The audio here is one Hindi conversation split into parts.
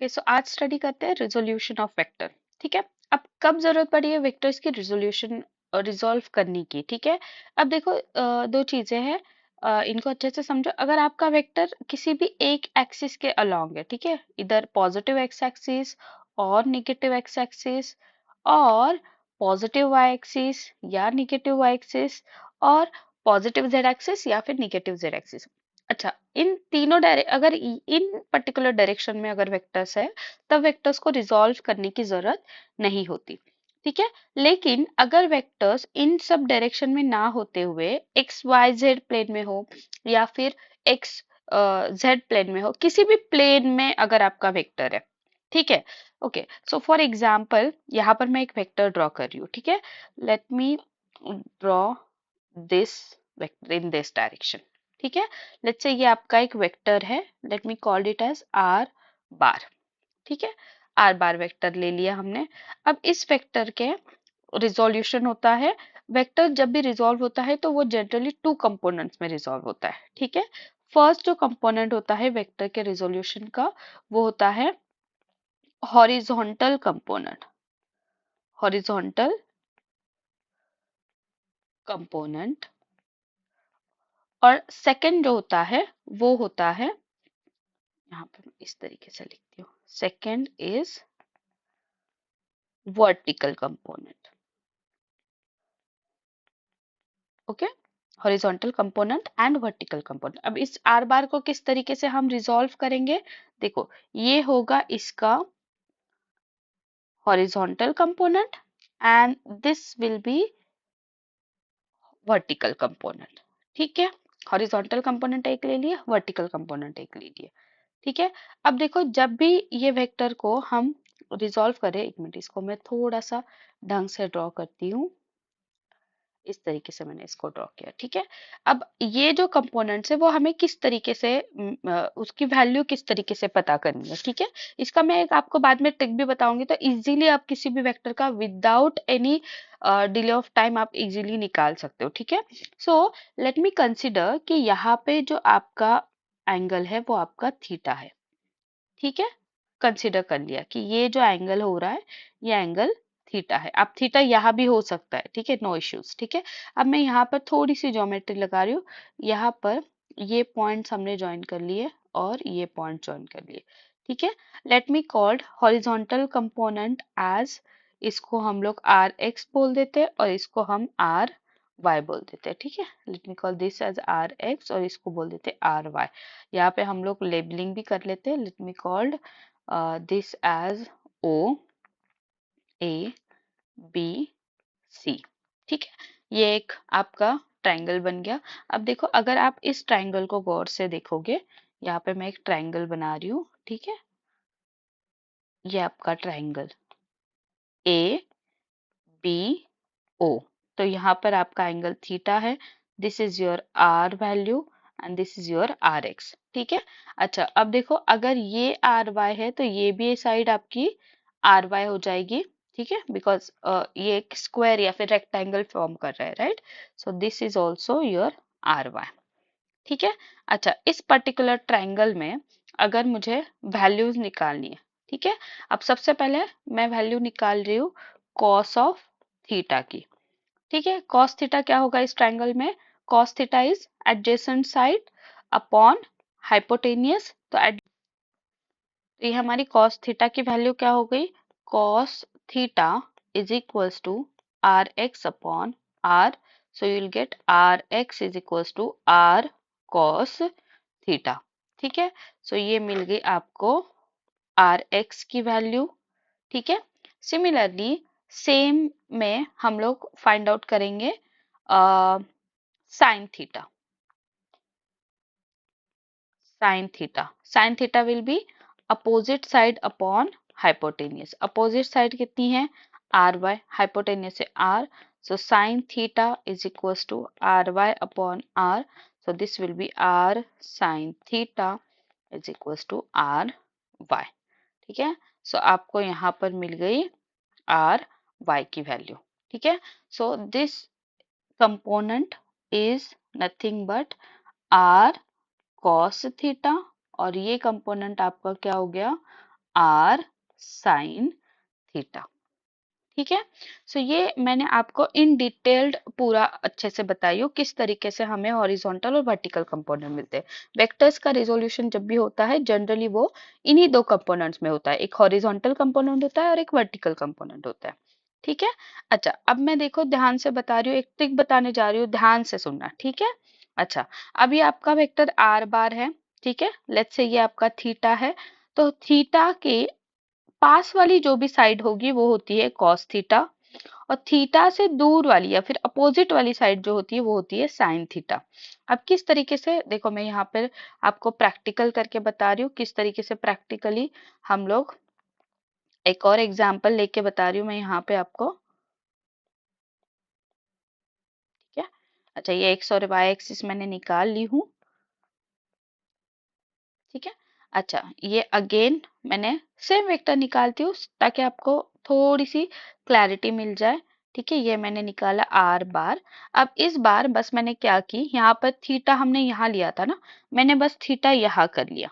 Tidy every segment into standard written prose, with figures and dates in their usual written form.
सो आज स्टडी करते हैं रिजोल्यूशन ऑफ वेक्टर। ठीक है। अब कब जरूरत पड़ी है वेक्टर्स की रिजोल्यूशन रिजॉल्व करने की। ठीक है। अब देखो दो चीजें हैं, इनको अच्छे से समझो। अगर आपका वेक्टर किसी भी एक एक्सिस के अलोंग है, ठीक है, इधर पॉजिटिव एक्स एक्सिस और निगेटिव एक्स एक्सिस और पॉजिटिव वाई एक्सिस या निगेटिव वाई एक्सिस और पॉजिटिव जेड एक्सिस या फिर निगेटिव जेड एक्सिस। अच्छा, इन तीनों अगर इन पर्टिकुलर डायरेक्शन में अगर वेक्टर्स है तब वेक्टर्स को रिजॉल्व करने की जरूरत नहीं होती। ठीक है। लेकिन अगर वेक्टर्स इन सब डायरेक्शन में ना होते हुए एक्स वाई जेड प्लेन में हो या फिर एक्स जेड प्लेन में हो, किसी भी प्लेन में अगर आपका वेक्टर है, ठीक है। ओके, सो फॉर एग्जाम्पल यहाँ पर मैं एक वेक्टर ड्रॉ कर रही हूँ। ठीक है। Let me draw this vector in this direction. ठीक है। लेट्स से ये आपका एक वेक्टर है, let me call it as R bar. ठीक है। आर बार वेक्टर ले लिया हमने। अब इस वेक्टर के रिजोल्यूशन होता है, वेक्टर जब भी रिजॉल्व होता है तो वो जनरली टू कंपोनेंट्स में रिजॉल्व होता है। ठीक है। फर्स्ट जो कंपोनेंट होता है वेक्टर के रिजोल्यूशन का वो होता है हॉरिजॉन्टल कंपोनेंट। Horizontal component. और सेकंड जो होता है वो होता है, यहाँ पे मैं इस तरीके से लिखती हूँ, second is vertical component. Okay, horizontal component and vertical component. अब इस आर बार को किस तरीके से हम रिजॉल्व करेंगे, देखो ये होगा इसका horizontal component and this will B vertical component. ठीक है। हॉरिजॉन्टल कंपोनेंट एक ले लिया, वर्टिकल कंपोनेंट एक ले लिया। ठीक है। अब देखो जब भी ये वेक्टर को हम रिजॉल्व करें, एक मिनट इसको मैं थोड़ा सा ढंग से ड्रॉ करती हूँ। इस तरीके से मैंने इसको ड्रॉ किया। ठीक है। अब ये जो कंपोनेंट्स है वो हमें किस तरीके से उसकी वैल्यू किस तरीके से पता करनी है। ठीक है। इसका मैं एक आपको बाद में ट्रिक भी बताऊंगी, तो इजीली आप किसी भी वेक्टर का without any delay of time आप इजीली निकाल सकते हो। ठीक है। सो लेट मी कंसिडर कि यहाँ पे जो आपका एंगल है वो आपका थीटा है। ठीक है। कंसिडर कर लिया कि ये जो एंगल हो रहा है ये एंगल थीटा है। अब थीटा यहाँ भी हो सकता है, ठीक है, नो इश्यूज। ठीक है। अब मैं यहाँ पर थोड़ी सी ज्योमेट्री लगा रही हूँ। यहाँ पर ये पॉइंट्स हमने ज्वाइन कर लिए और ये पॉइंट ज्वाइन कर लिए। ठीक है। Let me called horizontal component as, इसको हम लोग आर एक्स बोल देते हैं और इसको हम आर वाई बोल देते हैं। ठीक है। Let me call this as R x और इसको बोल देते हैं आर वाई। यहाँ पे हम लोग लेबलिंग भी कर लेते हैं। Let me called this as O A B C. ठीक है। ये एक आपका ट्रायंगल बन गया। अब देखो अगर आप इस ट्रायंगल को गौर से देखोगे, यहाँ पे मैं एक ट्रायंगल बना रही हूँ। ठीक है। ये आपका ट्रायंगल ए बी ओ, तो यहाँ पर आपका एंगल थीटा है। This is your R value and this is your R X. ठीक है। अच्छा, अब देखो अगर ये आर वाई है तो ये भी साइड आपकी आर वाई हो जाएगी। ठीक है। बिकॉज ये एक स्क्वायर या फिर रेक्टेंगल फॉर्म कर रहा है, right. So this is also your R Y. ठीक है। अच्छा, इस पर्टिकुलर ट्रायंगल में अगर मुझे वैल्यूज निकालनी है, ठीक है, अब सबसे पहले मैं वैल्यू निकाल रही हूँ कॉस ऑफ थीटा की। ठीक है। कॉस थीटा क्या होगा इस ट्रायंगल में, cos theta is adjacent side upon hypotenuse. तो ये हमारी कॉस थीटा की वैल्यू क्या हो गई, cos theta is equals to R X upon R. So you will get R X is equals to R cos theta. ठीक है। सो ये मिल गई आपको आर एक्स की वैल्यू। ठीक है। सिमिलरली सेम में हम लोग फाइंड आउट करेंगे sine theta. Sine theta will be opposite side upon hypotenuse. Opposite side कितनी है, आर वाई, हाइपोटेनियस है R. So sine theta is equals to R Y upon R. So this will be R sine theta is equals to R Y. ठीक है। सो आपको यहाँ पर मिल गई आर वाई की वैल्यू। ठीक है। So this component is nothing but R cos theta और ये कंपोनेंट आपका क्या हो गया, आर साइन थीटा। ठीक है। सो ये मैंने आपको इन डिटेल्ड पूरा अच्छे से बताई हो किस तरीके से हमें हॉरिजॉन्टल और वर्टिकल कंपोनेंट मिलते हैं। वेक्टर्स का रिजोल्यूशन जब भी होता है जनरली वो इन्हीं दो कंपोनेंट्स में होता है, एक हॉरिजॉन्टल कंपोनेंट होता है और एक वर्टिकल कंपोनेंट होता है। ठीक है। अच्छा, अब मैं देखो ध्यान से बता रही हूँ, एक ट्रिक बताने जा रही हूँ, ध्यान से सुनना। ठीक है। अच्छा, अभी आपका वेक्टर आर बार है। ठीक है, लेट्स से ये आपका थीटा है। तो थीटा के पास वाली जो भी साइड होगी वो होती है कॉस थीटा, और थीटा से दूर वाली या फिर अपोजिट वाली साइड जो होती है वो होती है साइन थीटा। अब किस तरीके से देखो, मैं यहाँ पर आपको प्रैक्टिकल करके बता रही हूँ किस तरीके से प्रैक्टिकली हम लोग, एक और एग्जाम्पल लेके बता रही हूँ मैं यहाँ पे आपको। ठीक है। अच्छा, ये एक्स और वाई एक्सिस मैंने निकाल ली हूँ। ठीक है। अच्छा, ये अगेन मैंने सेम वेक्टर निकालती हूँ ताकि आपको थोड़ी सी क्लैरिटी मिल जाए। ठीक है, ये मैंने निकाला आर बार। अब इस बार बस मैंने क्या की, यहाँ पर थीटा हमने यहाँ लिया था ना, मैंने बस थीटा यहाँ कर लिया।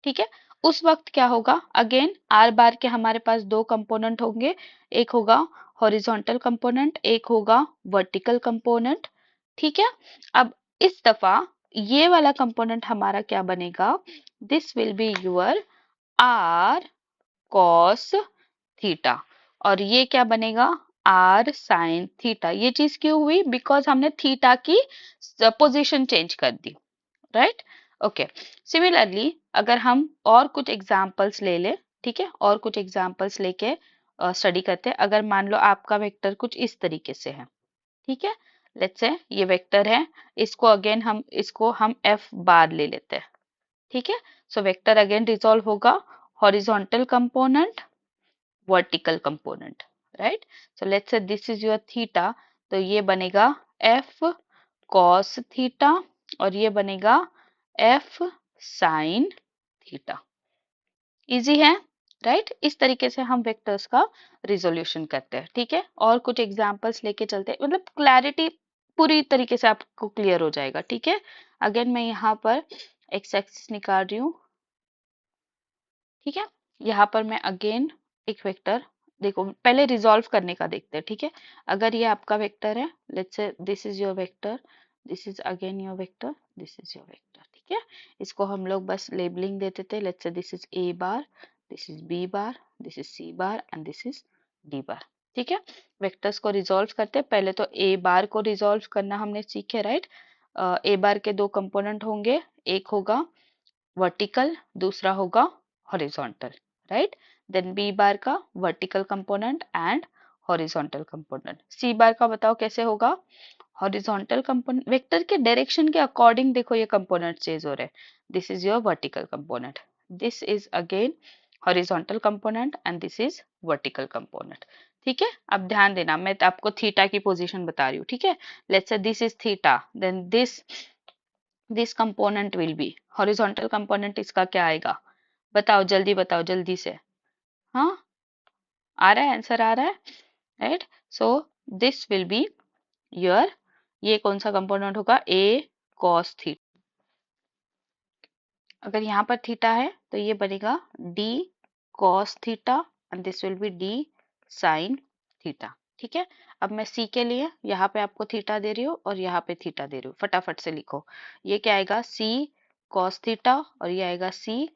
ठीक है। उस वक्त क्या होगा, अगेन आर बार के हमारे पास दो कंपोनेंट होंगे, एक होगा हॉरिजॉन्टल कंपोनेंट, एक होगा वर्टिकल कंपोनेंट। ठीक है। अब इस दफा ये वाला कंपोनेंट हमारा क्या बनेगा, this will be your R cos theta, और ये क्या बनेगा आर साइन थीटा। ये चीज क्यों हुई, बिकॉज हमने थीटा की पोजीशन चेंज कर दी। राइट। ओके। सिमिलरली अगर हम और कुछ एग्जांपल्स ले ले, ठीक है, और कुछ एग्जांपल्स लेके स्टडी करते हैं। अगर मान लो आपका वेक्टर कुछ इस तरीके से है। ठीक है, लेट्स से ये वेक्टर है, इसको हम एफ बार ले लेते हैं। ठीक है। सो वेक्टर अगेन रिजॉल्व होगा horizontal component vertical component. Right. So let's say this is your theta, तो ये बनेगा एफ कॉस थीटा, और ये बनेगा एफ साइन थीटा। इजी है। राइट। इस तरीके से हम वेक्टर्स का रिजोल्यूशन करते हैं। ठीक है, और कुछ एग्जांपल्स लेके चलते हैं, मतलब क्लैरिटी पूरी तरीके से आपको क्लियर हो जाएगा। ठीक है। अगेन मैं यहाँ पर एक्स एक्सिस निकाल रही हूँ। ठीक है, यहाँ पर मैं अगेन एक वेक्टर, देखो पहले रिजॉल्व करने का देखते हैं। ठीक है, अगर ये आपका वेक्टर है, let's say this is your vector, this is again your vector, this is your vector. ठीक है, इसको हम लोग बस लेबलिंग देते थे, let's say this is A bar, this is B bar, this is C bar and this is D bar. ठीक है, वेक्टर्स को रिजॉल्व करते हैं। पहले तो ए बार को रिजॉल्व करना हमने सीखे। राइट। ए बार के दो कंपोनेंट होंगे, एक होगा वर्टिकल, दूसरा होगा horizontal. Right. Then B bar का vertical component and horizontal component. C bar का बताओ कैसे होगा, हॉरिजॉन्टल कंपोनेंट, वेक्टर के डायरेक्शन के अकॉर्डिंग देखो ये कंपोनेंट चेंज हो रहे हैं। This is your vertical component, this is again horizontal component and this is vertical component. ठीक है, अब ध्यान देना, मैं आपको थीटा की पोजीशन बता रही हूँ। ठीक है, let's say this is theta, then this component will be horizontal component, इसका क्या आएगा बताओ, जल्दी बताओ जल्दी से। हाँ, आ रहा है, आंसर आ रहा है। Right. So this will be your, ये कौन सा कंपोनेंट होगा, ए कॉस थीटा। अगर यहाँ पर थीटा है तो ये बनेगा D cos theta and this will B D sign theta. ठीक है, अब मैं सी के लिए यहाँ पे आपको थीटा दे रही हूँ और यहाँ पे थीटा दे रही हूँ, फटाफट से लिखो। ये क्या आएगा, सी कॉस थीटा, और ये आएगा C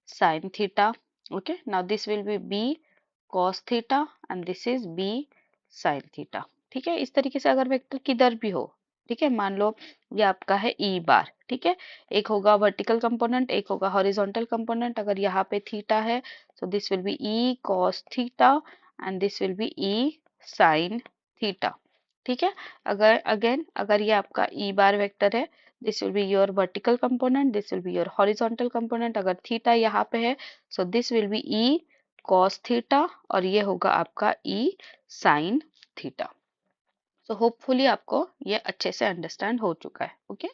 sine theta. Okay, now this will be B cos theta and this is B sine theta. ठीक है, इस तरीके से अगर वेक्टर किधर भी हो, ठीक है, मान लो ये आपका है ई बार। ठीक है, एक होगा वर्टिकल कंपोनेंट, एक होगा हॉरिजॉन्टल कंपोनेंट। अगर यहाँ पे थीटा है so this will be e cos theta and this will be e sin theta। ठीक है, अगर अगेन अगर ये आपका e बार वेक्टर है, this will be your vertical component, this will be your horizontal component. अगर थीटा यहाँ पे है so this will B e cos theta, और ये होगा आपका e sin theta. So hopefully आपको ये अच्छे से अंडरस्टैंड हो चुका है। ओके।